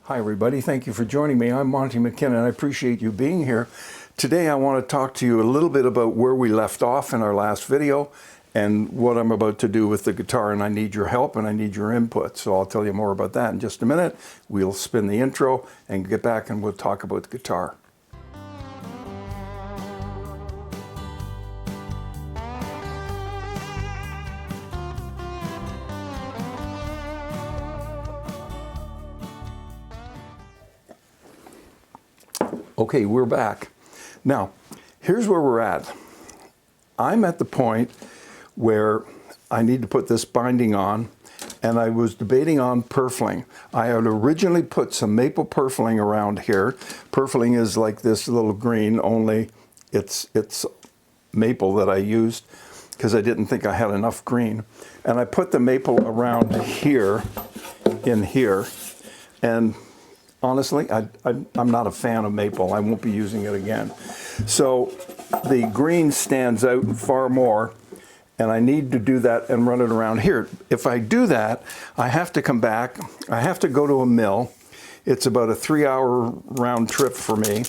Hi everybody, thank you for joining me. I'm Monty McKinnon. I appreciate you being here. Today I want to talk to you a little bit about where we left off in our last video and what I'm about to do with the guitar, and I need your help and I need your input. So I'll tell you more about that in just a minute. We'll spin the intro and get back and we'll talk about the guitar. Okay, we're back. Now, here's where we're at. I'm at the point where I need to put this binding on, and I was debating on purfling. I had originally put some maple purfling around here. Purfling is like this little green, only it's maple that I used because I didn't think I had enough green. And I put the maple around here, in here, and honestly, I'm not a fan of maple. I won't be using it again. So the green stands out far more, and I need to do that and run it around here. If I do that, I have to come back. I have to go to a mill. It's about a 3-hour round trip for me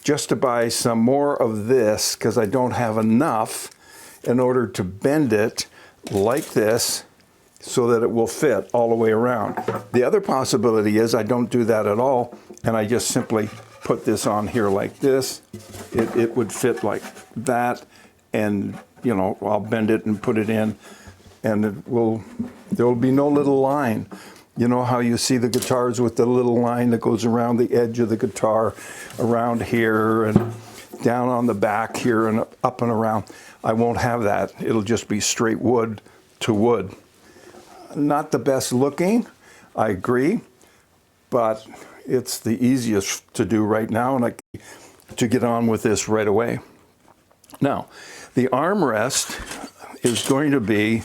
just to buy some more of this because I don't have enough in order to bend it like this so that it will fit all the way around. The other possibility is I don't do that at all, and I just simply put this on here like this. It would fit like that, and you know, I'll bend it and put it in, and there will be no little line. You know how you see the guitars with the little line that goes around the edge of the guitar, around here and down on the back here and up and around. I won't have that. It'll just be straight wood to wood. Not the best looking, I agree, but it's the easiest to do right now, and to get on with this right away. Now, the armrest is going to be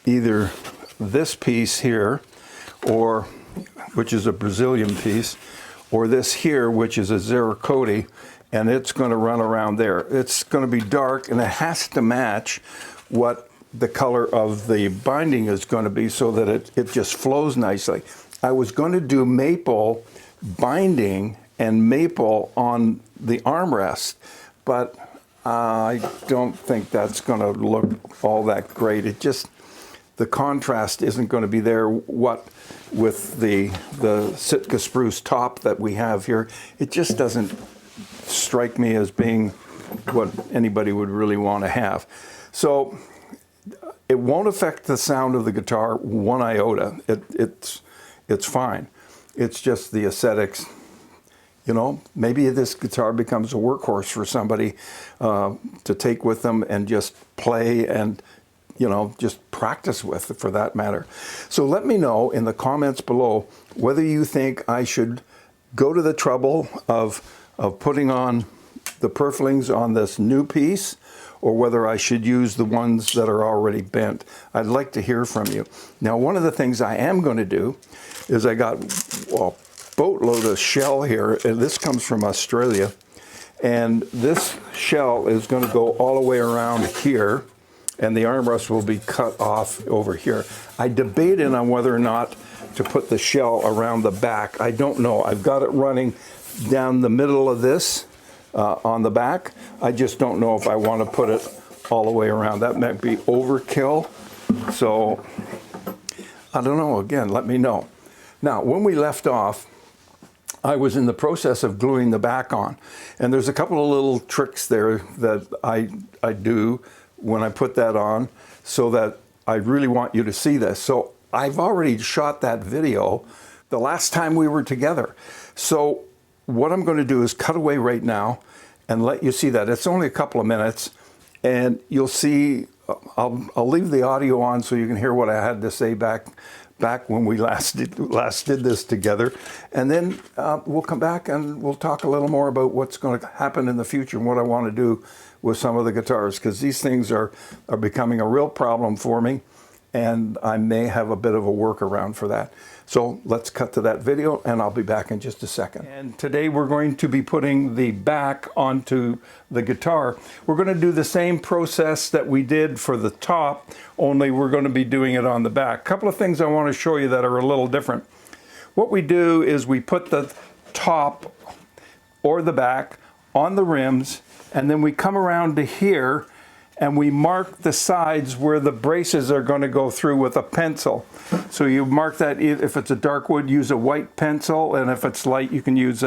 either this piece here, or which is a Brazilian piece, or this here, which is a Zeracoti, and it's going to run around there. It's going to be dark, and it has to match what the color of the binding is going to be so that it just flows nicely. I was going to do maple binding and maple on the armrest, but I don't think that's going to look all that great. It just, the contrast isn't going to be there. What with the Sitka spruce top that we have here, it just doesn't strike me as being what anybody would really want to have. So it won't affect the sound of the guitar one iota. It's fine. It's just the aesthetics. You know, maybe this guitar becomes a workhorse for somebody to take with them and just play and, you know, just practice with, for that matter. So let me know in the comments below whether you think I should go to the trouble of putting on the purflings on this new piece, or whether I should use the ones that are already bent. I'd like to hear from you. Now, one of the things I am going to do is I got a boatload of shell here, and this comes from Australia, and this shell is going to go all the way around here, and the armrest will be cut off over here. I debated on whether or not to put the shell around the back. I don't know. I've got it running down the middle of this, on the back. I just don't know if I want to put it all the way around. That might be overkill. So I don't know. Again, let me know. Now, when we left off, I was in the process of gluing the back on. And there's a couple of little tricks there that I do when I put that on, so that I really want you to see this. So I've already shot that video the last time we were together. So what I'm going to do is cut away right now and let you see that. It's only a couple of minutes, and you'll see, I'll leave the audio on so you can hear what I had to say back when we last did this together. And then we'll come back and we'll talk a little more about what's going to happen in the future and what I want to do with some of the guitars, because these things are becoming a real problem for me, and I may have a bit of a workaround for that. So let's cut to that video, and I'll be back in just a second. And today we're going to be putting the back onto the guitar. We're going to do the same process that we did for the top, only we're going to be doing it on the back. A couple of things I want to show you that are a little different. what we do is we put the top or the back on the rims, and then we come around to here and we mark the sides where the braces are going to go through with a pencil. So you mark that. If it's a dark wood, use a white pencil, and if it's light, you can use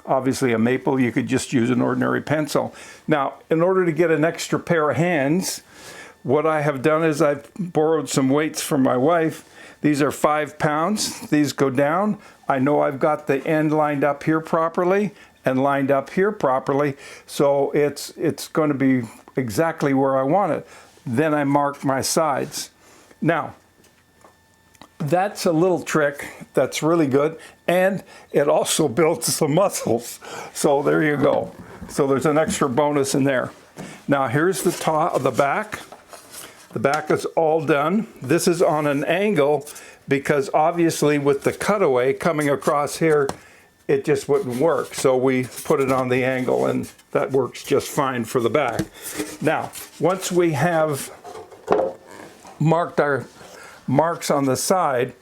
obviously a maple, you could just use an ordinary pencil. Now, in order to get an extra pair of hands, what I have done is I've borrowed some weights from my wife. These are 5 pounds. These go down. I know I've got the end lined up here properly and lined up here properly, so it's going to be exactly where I want it. Then I mark my sides. Now, that's a little trick that's really good, and it also builds the muscles. So there you go. So there's an extra bonus in there. Now here's the top of the back. The back is all done. This is on an angle because obviously with the cutaway coming across here, it just wouldn't work. So we put it on the angle, and that works just fine for the back. Now, once we have marked our marks on the side,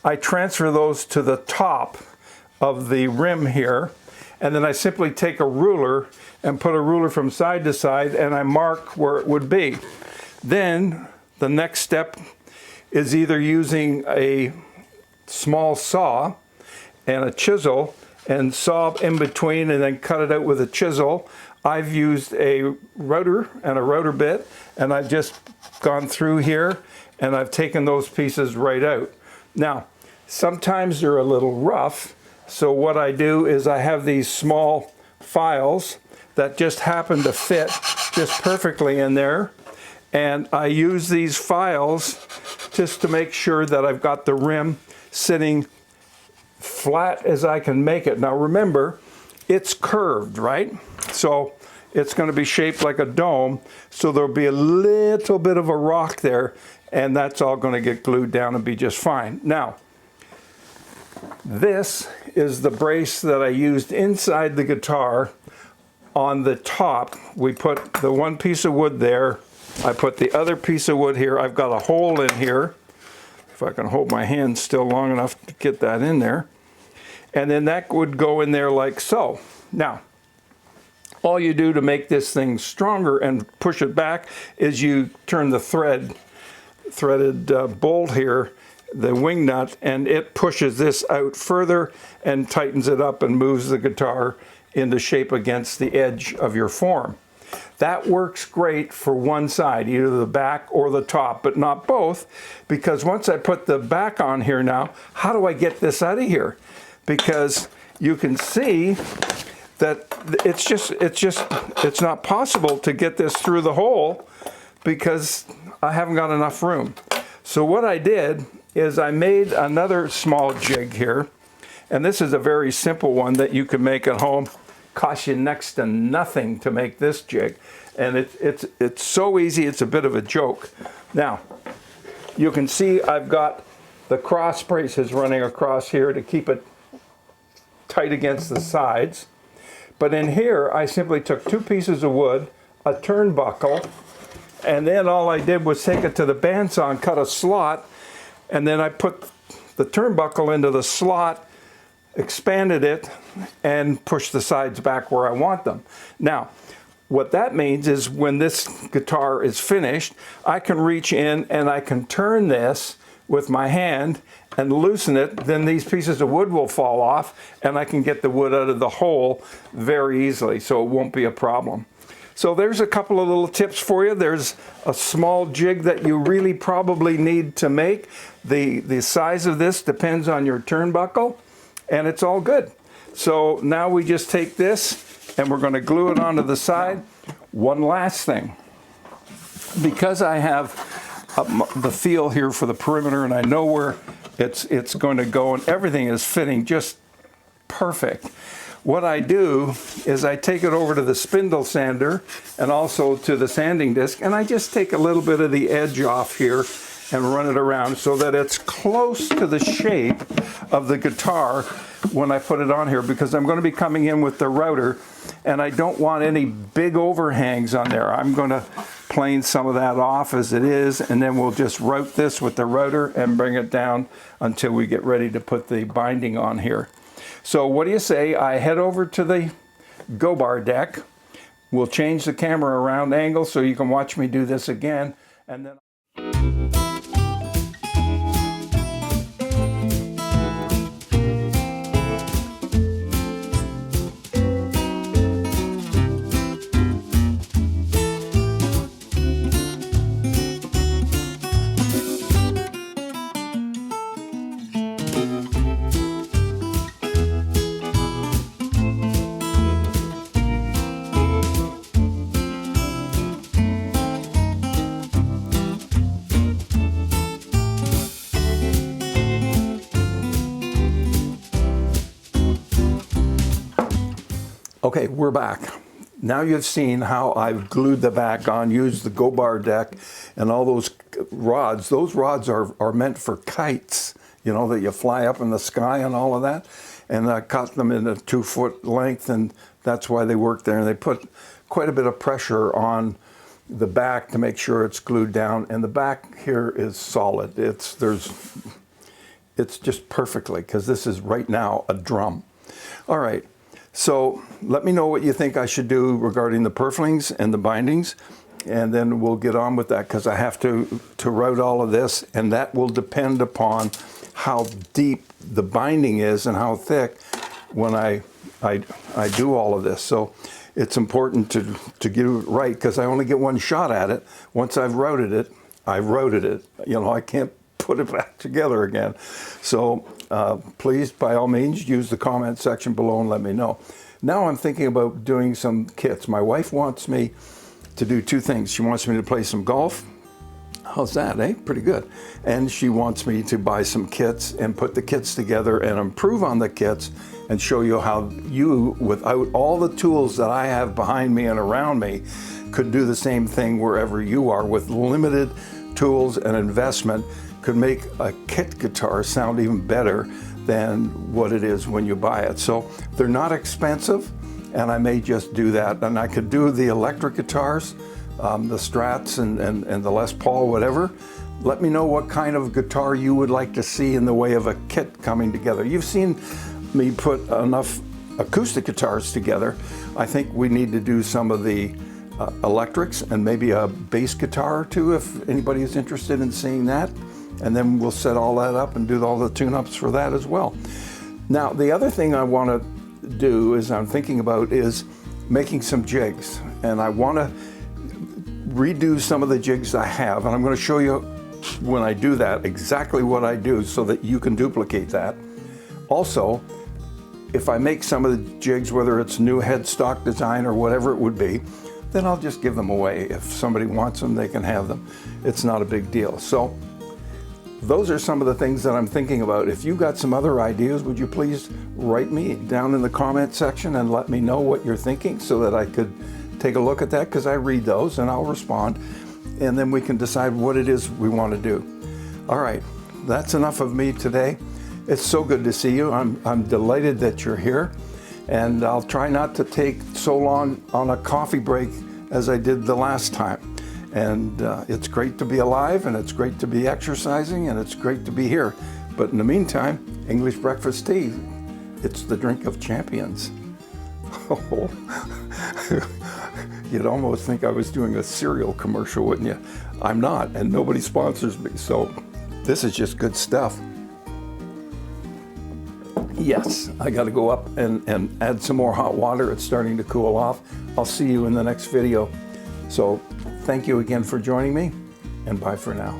I transfer those to the top of the rim here, and then I simply take a ruler and put a ruler from side to side, and I mark where it would be. Then the next step is either using a small saw and a chisel and saw in between and then cut it out with a chisel. I've used a router and a router bit, and I've just gone through here and I've taken those pieces right out. Now, sometimes they're a little rough, so what I do is I have these small files that just happen to fit just perfectly in there, and I use these files just to make sure that I've got the rim sitting flat as I can make it. Now remember, it's curved, right? So it's going to be shaped like a dome, so there'll be a little bit of a rock there, and that's all going to get glued down and be just fine. Now, this is the brace that I used inside the guitar. On the top, we put the one piece of wood there. I put the other piece of wood here. I've got a hole in here. If I can hold my hand still long enough to get that in there. And then that would go in there like so. Now, all you do to make this thing stronger and push it back is you turn the threaded bolt here, the wing nut, and it pushes this out further and tightens it up and moves the guitar into shape against the edge of your form. That works great for one side, either the back or the top, but not both, because once I put the back on here now, how do I get this out of here? Because you can see that it's not possible to get this through the hole because I haven't got enough room. So what I did is I made another small jig here, and this is a very simple one that you can make at home. Costs you next to nothing to make this jig, and it's so easy, it's a bit of a joke. Now, you can see I've got the cross braces running across here to keep it tight against the sides. But in here, I simply took 2 pieces of wood, a turnbuckle, and then all I did was take it to the bandsaw and cut a slot, and then I put the turnbuckle into the slot, expanded it, and pushed the sides back where I want them. Now, what that means is when this guitar is finished, I can reach in and I can turn this with my hand and loosen it, then these pieces of wood will fall off and I can get the wood out of the hole very easily, so it won't be a problem. So there's a couple of little tips for you. There's a small jig that you really probably need to make. The size of this depends on your turnbuckle, and it's all good. So now we just take this and we're going to glue it onto the side. One last thing. Because I have the feel here for the perimeter and I know where it's going to go and everything is fitting just perfect, what I do is I take it over to the spindle sander and also to the sanding disc, and I just take a little bit of the edge off here and run it around so that it's close to the shape of the guitar when I put it on here, because I'm going to be coming in with the router and I don't want any big overhangs on there. I'm going to plane some of that off as it is, and then we'll just route this with the router and bring it down until we get ready to put the binding on here. So what do you say I head over to the Go Bar deck? We'll change the camera around angle so you can watch me do this again, and then okay, we're back. Now you've seen how I've glued the back on, used the Go Bar deck and all those rods. Those rods are meant for kites, you know, that you fly up in the sky and all of that. And I cut them in a 2-foot length, and that's why they work there. And they put quite a bit of pressure on the back to make sure it's glued down. And the back here is solid. It's just perfectly, because this is right now a drum. All right. So let me know what you think I should do regarding the purflings and the bindings, and then we'll get on with that, because I have to route all of this, and that will depend upon how deep the binding is and how thick when I do all of this. So it's important to get it right, because I only get one shot at it. Once I've routed it, I've routed it. You know, I can't put it back together again. So please, by all means, use the comment section below and let me know. Now I'm thinking about doing some kits. My wife wants me to do two things. She wants me to play some golf. How's that, eh? Pretty good. And she wants me to buy some kits and put the kits together and improve on the kits and show you how you, without all the tools that I have behind me and around me, could do the same thing wherever you are with limited tools and investment, could make a kit guitar sound even better than what it is when you buy it. So they're not expensive, and I may just do that. And I could do the electric guitars, the Strats and the Les Paul, whatever. Let me know what kind of guitar you would like to see in the way of a kit coming together. You've seen me put enough acoustic guitars together. I think we need to do some of the electrics and maybe a bass guitar or two if anybody is interested in seeing that. And then we'll set all that up and do all the tune-ups for that as well. Now, the other thing I want to do is I'm thinking about is making some jigs. And I want to redo some of the jigs I have. And I'm going to show you when I do that exactly what I do so that you can duplicate that. Also, if I make some of the jigs, whether it's new headstock design or whatever it would be, then I'll just give them away. If somebody wants them, they can have them. It's not a big deal. So those are some of the things that I'm thinking about. If you've got some other ideas, would you please write me down in the comment section and let me know what you're thinking so that I could take a look at that, because I read those and I'll respond, and then we can decide what it is we want to do. All right, that's enough of me today. It's so good to see you. I'm delighted that you're here, and I'll try not to take so long on a coffee break as I did the last time. And it's great to be alive, and it's great to be exercising, and it's great to be here. But in the meantime, English breakfast tea, it's the drink of champions. Oh, you'd almost think I was doing a cereal commercial, wouldn't you? I'm not, and nobody sponsors me, so this is just good stuff. Yes, I got to go up and add some more hot water. It's starting to cool off. I'll see you in the next video. So thank you again for joining me, and bye for now.